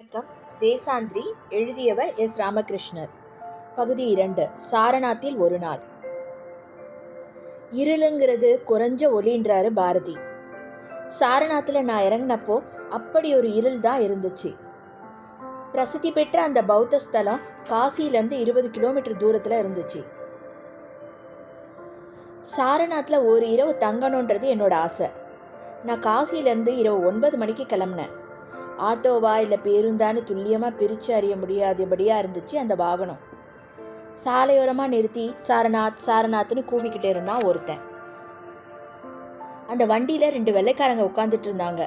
வணக்கம். தேசாந்திரி. எழுதியவர் எஸ். ராமகிருஷ்ணர். பகுதி 2. சாரநாத்தில் ஒரு நாள். இருளுங்கிறது குறைஞ்ச ஒலின்றாரு பாரதி. சாரநாத்தில் நான் இறங்கினப்போ அப்படி ஒரு இருள் தான் இருந்துச்சு. பிரசித்தி பெற்ற அந்த பௌத்த ஸ்தலம் காசியிலேருந்து 20 கிலோமீட்டர் தூரத்தில் இருந்துச்சு. சாரநாத்தில் ஒரு இரவு தங்கணுன்றது என்னோட ஆசை. நான் காசியிலேருந்து இரவு 9 மணிக்கு கிளம்புனேன். ஆட்டோவா இல்லை பேருந்தான்னு துல்லியமாக பிரித்து அறிய முடியாதபடியாக இருந்துச்சு அந்த வாகனம். சாலையோரமாக நிறுத்தி சாரநாத் சாரநாத்னு கூவிக்கிட்டே இருந்தான் ஒருத்தன். அந்த வண்டியில் 2 வெள்ளைக்காரங்க உட்காந்துட்டு இருந்தாங்க.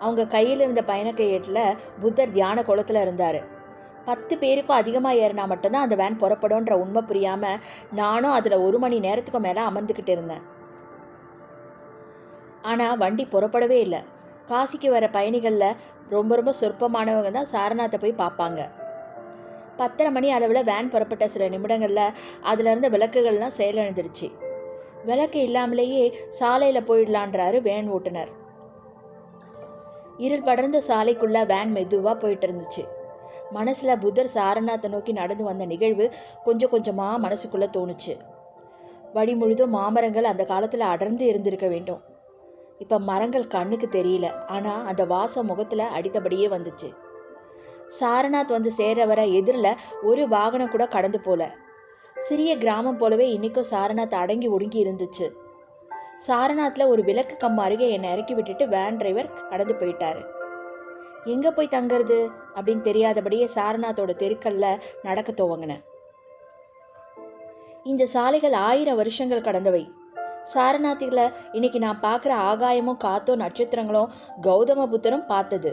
அவங்க கையில் இருந்த பயண கையேட்டில் புத்தர் தியான குளத்தில் இருந்தார். 10 பேருக்கும் அதிகமாக ஏறினா மட்டும்தான் அந்த வேன் புறப்படும்ன்ற உண்மை புரியாமல் நானும் அதில் 1 மணி நேரத்துக்கும் மேலே அமர்ந்துக்கிட்டு இருந்தேன். ஆனால் வண்டி புறப்படவே இல்லை. காசிக்கு வர பயணிகளில் ரொம்ப சொற்பமானவங்க தான் சாரநாத்தை போய் பார்ப்பாங்க. 10:30 மணி அளவில் வேன் புறப்பட்ட சில நிமிடங்களில் அதில் இருந்த விளக்குகள்லாம் செயலிழந்துடுச்சு. விளக்கு இல்லாமலேயே சாலையில் போயிடலான்றாரு வேன் ஓட்டுநர். இருள் படர்ந்த சாலைக்குள்ளே வேன் மெதுவாக போயிட்டு இருந்துச்சு. மனசில் புத்தர் சாரநாத்தை நோக்கி நடந்து வந்த நிகழ்வு கொஞ்சம் கொஞ்சமாக மனசுக்குள்ளே தோணுச்சு. வழி முழுதும் மாமரங்கள் அந்த காலத்தில் அடர்ந்து இருந்திருக்க வேண்டும். இப்போ மரங்கள் கண்ணுக்கு தெரியல, ஆனால் அந்த வாசம் முகத்தில் அடித்தபடியே வந்துச்சு. சாரநாத் வந்து சேர வர எதிரில் ஒரு வாகனம் கூட கடந்து போல. சிறிய கிராமம் போலவே இன்றைக்கும் சாரநாத் அடங்கி ஒடுங்கி இருந்துச்சு. சாரநாத்தில் ஒரு விளக்கு கம்பம் அருகே என்னை இறக்கி விட்டுட்டு வேன் டிரைவர் கடந்து போயிட்டாரு. எங்கே போய் தங்கிறது அப்படின்னு தெரியாதபடியே சாரநாத்தோட தெருக்கல்ல நடக்க துவங்கினேன். இந்த சாலைகள் 1000 வருஷங்கள் கடந்தவை. சாரநாத்தில் இன்னைக்கு நான் பார்க்குற ஆகாயமும் காத்தும் நட்சத்திரங்களும் கௌதம புத்தரும் பார்த்தது.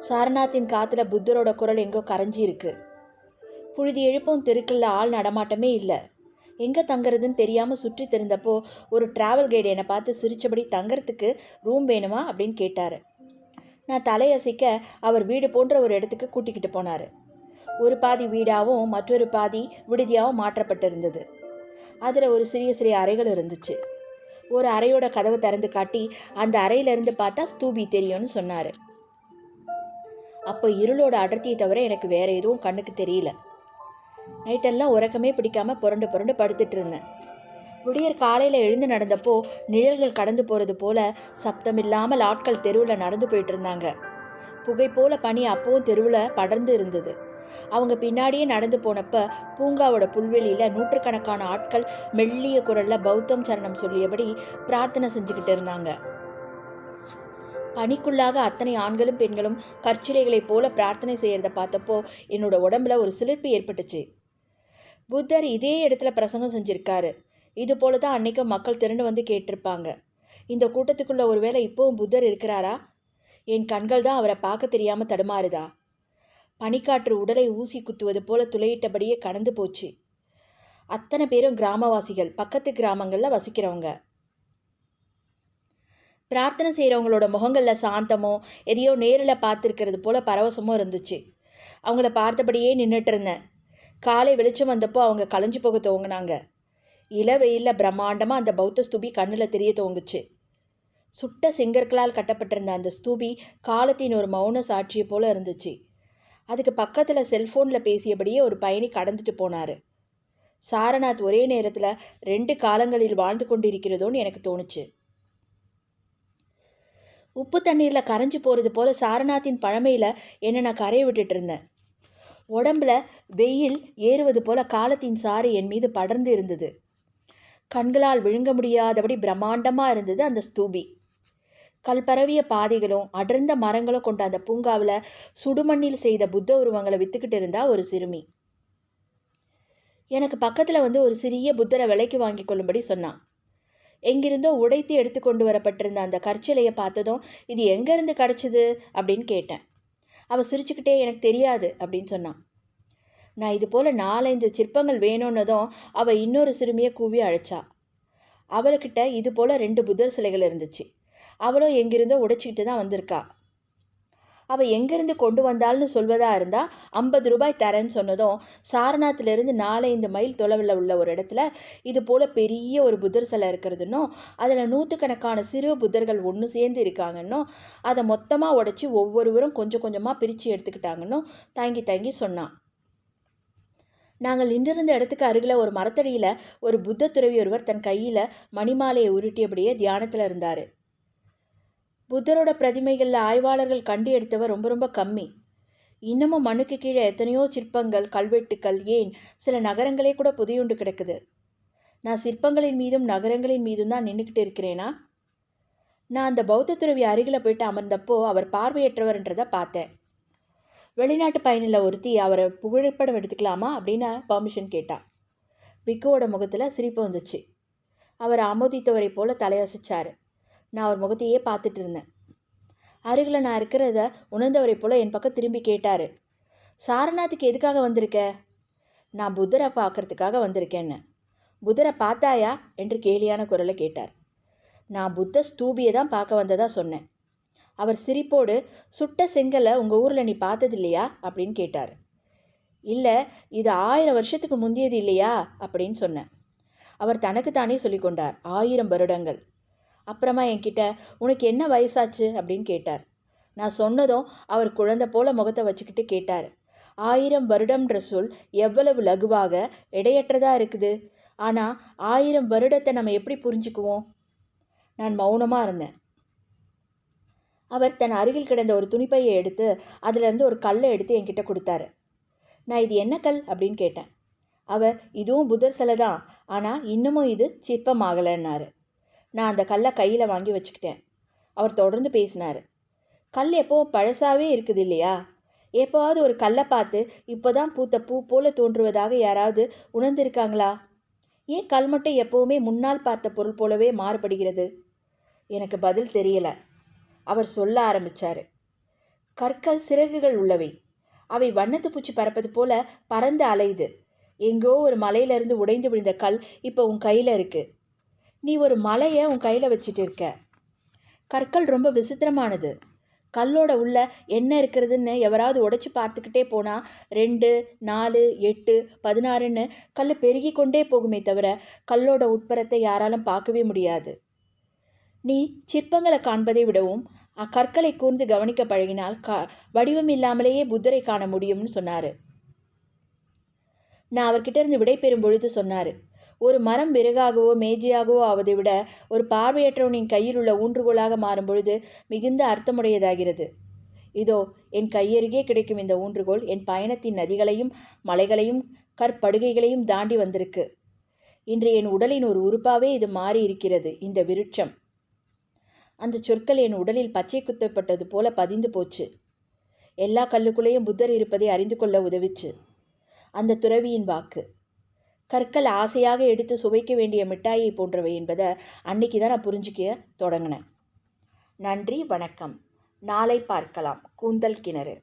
சாரநாத்தின் காற்றுல புத்தரோட குரல் எங்கோ கரைஞ்சி இருக்கு. புழுதி எழுப்பும் தெருக்கல்ல ஆள் நடமாட்டமே இல்லை. எங்கே தங்குறதுன்னு தெரியாமல் சுற்றி தெரிந்தப்போ ஒரு டிராவல் கைடு என்னை பார்த்து சிரித்தபடி தங்கறதுக்கு ரூம் வேணுமா அப்படின்னு கேட்டார். நான் தலையசைக்க அவர் வீடு போன்ற ஒரு இடத்துக்கு கூட்டிக்கிட்டு போனார். ஒரு பாதி வீடாகவும் மற்றொரு பாதி விடுதியாகவும் மாற்றப்பட்டிருந்தது. அதில் ஒரு சிறிய அறைகள் இருந்துச்சு. ஒரு அறையோட கதவை திறந்து காட்டி அந்த அறையிலேருந்து பார்த்தா ஸ்தூபி தெரியும்னு சொன்னார். அப்போ இருளோட அடர்த்தியை தவிர எனக்கு வேற எதுவும் கண்ணுக்கு தெரியல. நைட்டெல்லாம் உறக்கமே பிடிக்காம புரண்டு படுத்துட்டு இருந்தேன். விடியற் காலையில் எழுந்து நடந்தப்போ நிழல்கள் கடந்து போகிறது போல சப்தமில்லாமல் ஆட்கள் தெருவில் நடந்து போயிட்டு இருந்தாங்க. புகை போல பனி அப்பவும் தெருவில் படர்ந்து இருந்தது. அவங்க பின்னாடியே நடந்து போனப்ப பூங்காவோட புல்வெளியில் நூற்றுக்கணக்கான ஆட்கள் மெல்லிய குரலில் பௌத்தம் சரணம் சொல்லியபடி பிரார்த்தனை செஞ்சுக்கிட்டு இருந்தாங்க. பனிக்குள்ளாக அத்தனை ஆண்களும் பெண்களும் கற்சிலைகளைப் போல பிரார்த்தனை செய்கிறத பார்த்தப்போ என்னோட உடம்புல ஒரு சிலிர்ப்பு ஏற்பட்டுச்சு. புத்தர் இதே இடத்துல பிரசங்கம் செஞ்சுருக்காரு. இது போல தான் அன்னைக்கும் மக்கள் திரண்டு வந்து கேட்டிருப்பாங்க. இந்த கூட்டத்துக்குள்ள ஒருவேளை இப்போவும் புத்தர் இருக்கிறாரா? என் கண்கள் தான் அவரை பார்க்க தெரியாமல் தடுமாறுதா? பனிக்காற்று உடலை ஊசி குத்துவது போல துளையிட்டபடியே கடந்து போச்சு. அத்தனை பேரும் கிராமவாசிகள், பக்கத்து கிராமங்களில் வசிக்கிறவங்க. பிரார்த்தனை செய்கிறவங்களோட முகங்களில் சாந்தமோ எதையோ நேரில் பார்த்துருக்கிறது போல பரவசமோ இருந்துச்சு. அவங்கள பார்த்தபடியே நின்றுட்டு இருந்தேன். காலை வெளிச்சம் வந்தப்போ அவங்க களைஞ்சு போக துவங்கினாங்க. இளவெயிலில் பிரம்மாண்டமாக அந்த பௌத்த ஸ்தூபி கண்ணில் தெரிய துவங்குச்சு. சுட்ட செங்கற்களால் கட்டப்பட்டிருந்த அந்த ஸ்தூபி காலத்தின் ஒரு மௌன சாட்சியை போல இருந்துச்சு. அதுக்கு பக்கத்தில் செல்ஃபோனில் பேசியபடியே ஒரு பயணி கடந்துட்டு போனார். சாரநாத் ஒரே நேரத்தில் 2 காலங்களில் வாழ்ந்து கொண்டிருக்கிறதோன்னு எனக்கு தோணுச்சு. உப்பு தண்ணீரில் கரைஞ்சி போகிறது போல சாரநாத்தின் பழமையில் என்னை நான் கரைய விட்டுட்டு இருந்தேன். உடம்புல வெயில் ஏறுவது போல காலத்தின் சாறு என் மீது படர்ந்து இருந்தது. கண்களால் விழுங்க முடியாதபடி பிரம்மாண்டமாக இருந்தது அந்த ஸ்தூபி. கல்பரவிய பாதைகளும் அடர்ந்த மரங்களும் கொண்ட அந்த பூங்காவில் சுடுமண்ணில் செய்த புத்த உருவங்களை வித்துக்கிட்டு இருந்தா ஒரு சிறுமி. எனக்கு பக்கத்தில் வந்து ஒரு சிறிய புத்தரை விலைக்கு வாங்கி கொள்ளும்படி சொன்னான். எங்கிருந்தோ உடைத்து எடுத்து கொண்டு வரப்பட்டிருந்த அந்த கற்சிலையை பார்த்ததும் இது எங்கேருந்து கிடச்சிது அப்படின்னு கேட்டேன். அவள் சிரிச்சுக்கிட்டே எனக்கு தெரியாது அப்படின்னு சொன்னான். நான் இது போல் 4-5 சிற்பங்கள் வேணும்னதும் அவள் இன்னொரு சிறுமியை கூவி அழைச்சா. அவள்கிட்ட இது போல் 2 புத்தர் சிலைகள் இருந்துச்சு. அவளும் எங்கிருந்தோ உடைச்சிக்கிட்டு தான் வந்திருக்கா. அவள் எங்கேருந்து கொண்டு வந்தாள்னு சொல்வதா இருந்தால் 50 ரூபாய் தரேன்னு சொன்னதும், சாரநாத்திலிருந்து 4-5 மைல் தொலைவில் உள்ள ஒரு இடத்துல இது போல் பெரிய ஒரு புத்தர் சிலை இருக்கிறதுன்னும், அதில் நூற்றுக்கணக்கான சிறு புத்தர்கள் ஒன்று சேர்ந்து இருக்காங்கன்னும், அதை மொத்தமாக உடைச்சி ஒவ்வொருவரும் கொஞ்சம் கொஞ்சமாக பிரித்து எடுத்துக்கிட்டாங்கன்னும் தயங்கி தயங்கி சொன்னான். நாங்கள் நின்றிருந்த இடத்துக்கு அருகில் ஒரு மரத்தடியில் ஒரு புத்த துறவி ஒருவர் தன் கையில் மணிமாலையை உருட்டியபடியே தியானத்தில் இருந்தார். புத்தரோட பிரதிமைகளில் ஆய்வாளர்கள் கண்டு எடுத்தவர் ரொம்ப ரொம்ப கம்மி. இன்னமும் மண்ணுக்கு கீழே எத்தனையோ சிற்பங்கள், கல்வெட்டுக்கள், ஏன் சில நகரங்களே கூட புதையுண்டு கிடக்குது. நான் சிற்பங்களின் மீதும் நகரங்களின் மீதும் தான் நின்றுக்கிட்டு இருக்கிறேனா? நான் அந்த பௌத்த துறவி அருகில் போயிட்டு அமர்ந்தப்போ அவர் பார்வையற்றவர்ன்றதை பார்த்தேன். வெளிநாட்டு பயணியில் ஒருத்தி அவரை புகைப்படம் எடுத்துக்கலாமா அப்படின்னு பர்மிஷன் கேட்டா. பிக்குவோட முகத்தில் சிரிப்பு வந்துச்சு. அவர் ஆமோதித்தவரை போல தலையசைச்சார். நான் அவர் முகத்தையே பார்த்துட்டு இருந்தேன். அருகில் நான் இருக்கிறத உணர்ந்தவரை போல என் பக்கம் திரும்பி கேட்டார், சாரநாத்துக்கு எதுக்காக வந்திருக்க? நான் புத்தரை பார்க்கறதுக்காக வந்திருக்கேன்னு. புத்தரை பார்த்தாயா என்று கேலியான குரலை கேட்டார். நான் புத்த ஸ்தூபியை தான் பார்க்க வந்ததா சொன்னேன். அவர் சிரிப்போடு, சுட்ட செங்கலை உங்கள் ஊரில் நீ பார்த்தது இல்லையா அப்படின்னு கேட்டார். இல்லை, இது 1000 வருஷத்துக்கு முந்தியது இல்லையா அப்படின்னு சொன்னேன். அவர் தனக்குத்தானே சொல்லிக்கொண்டார், 1000 வருடங்கள். அப்புறமா என்கிட்ட உனக்கு என்ன வயசாச்சு அப்படின்னு கேட்டார். நான் சொன்னதும் அவர் குழந்தை போல முகத்தை வச்சுக்கிட்டு கேட்டார், 1000 வருடம்ன்ற சொல் எவ்வளவு லகுவாக எடையற்றதாக இருக்குது. ஆனால் 1000 வருடத்தை நம்ம எப்படி புரிஞ்சுக்குவோம்? நான் மௌனமாக இருந்தேன். அவர் தன் அருகில் கிடந்த ஒரு துணிப்பையை எடுத்து அதிலிருந்து ஒரு கல்லை எடுத்து என்கிட்ட கொடுத்தாரு. நான் இது என்ன கல் அப்படின்னு கேட்டேன். அவர், இதுவும் புத்தர் சிலை தான், ஆனால் இன்னமும் இது சிற்பமாகலைன்னாரு. நான் அந்த கல்லை கையில் வாங்கி வச்சுக்கிட்டேன். அவர் தொடர்ந்து பேசினார். கல் எப்போவும் பழசாகவே இருக்குது இல்லையா? எப்போவாவது ஒரு கல்லை பார்த்து இப்போ தான் பூத்த பூ போல தோன்றுவதாக யாராவது உணர்ந்திருக்காங்களா? ஏன் கல் மட்டும் எப்போவுமே முன்னால் பார்த்த பொருள் போலவே மாறுபடுகிறது? எனக்கு பதில் தெரியலை. அவர் சொல்ல ஆரம்பித்தார். கற்கள் சிறகுகள் உள்ளவை. அவை வண்ணத்து பூச்சி பறப்பது போல பறந்து அலையுது. எங்கோ ஒரு மலையிலிருந்து உடைந்து விழுந்த கல் இப்போ உன் கையில் இருக்குது. நீ ஒரு மலையை உன் கையில் வச்சுட்டு இருக்க. கற்கள் ரொம்ப விசித்திரமானது. கல்லோட உள்ள என்ன இருக்கிறதுன்னு எவராவது உடைச்சி பார்த்துக்கிட்டே போனால் 2, 4, 8, 16ன்னு கல் பெருகி கொண்டே போகுமே தவிர கல்லோட உட்புறத்தை யாராலும் பார்க்கவே முடியாது. நீ சிற்பங்களை காண்பதை விடவும் அக்கற்களை கூர்ந்து கவனிக்க பழகினால் வடிவம் இல்லாமலேயே புத்தரை காண முடியும்னு சொன்னார். நான் அவர்கிட்ட இருந்து விடை பெறும் பொழுது சொன்னார், ஒரு மரம் விறகாகவோ மேஜையாகவோ ஆவதை விட ஒரு பார்வையற்றவனின் கையில் உள்ள ஊன்றுகோலாக மாறும் பொழுது மிகுந்த அர்த்தமுடையதாகிறது. இதோ என் கையருகே கிடைக்கும் இந்த ஊன்றுகோல் என் பயணத்தின் நதிகளையும் மலைகளையும் கற்படுகைகளையும் தாண்டி வந்திருக்கு. இன்று என் உடலின் ஒரு உறுப்பாகவே இது மாறி இருக்கிறது, இந்த விருட்சம். அந்த சொற்கள் என் உடலில் பச்சை குத்தப்பட்டது போல பதிந்து போச்சு. எல்லா கல்லுக்குள்ளேயும் புத்தர் இருப்பதை அறிந்து கொள்ள உதவிச்சு அந்த துறவியின் வாக்கு. கற்கள் ஆசையாக எடுத்து சுவைக்க வேண்டிய மிட்டாயை போன்றவை என்பதை அன்னைக்கு தான் நான் புரிஞ்சிக்க தொடங்கினேன். நன்றி, வணக்கம். நாளை பார்க்கலாம். கூந்தல் கிணறு.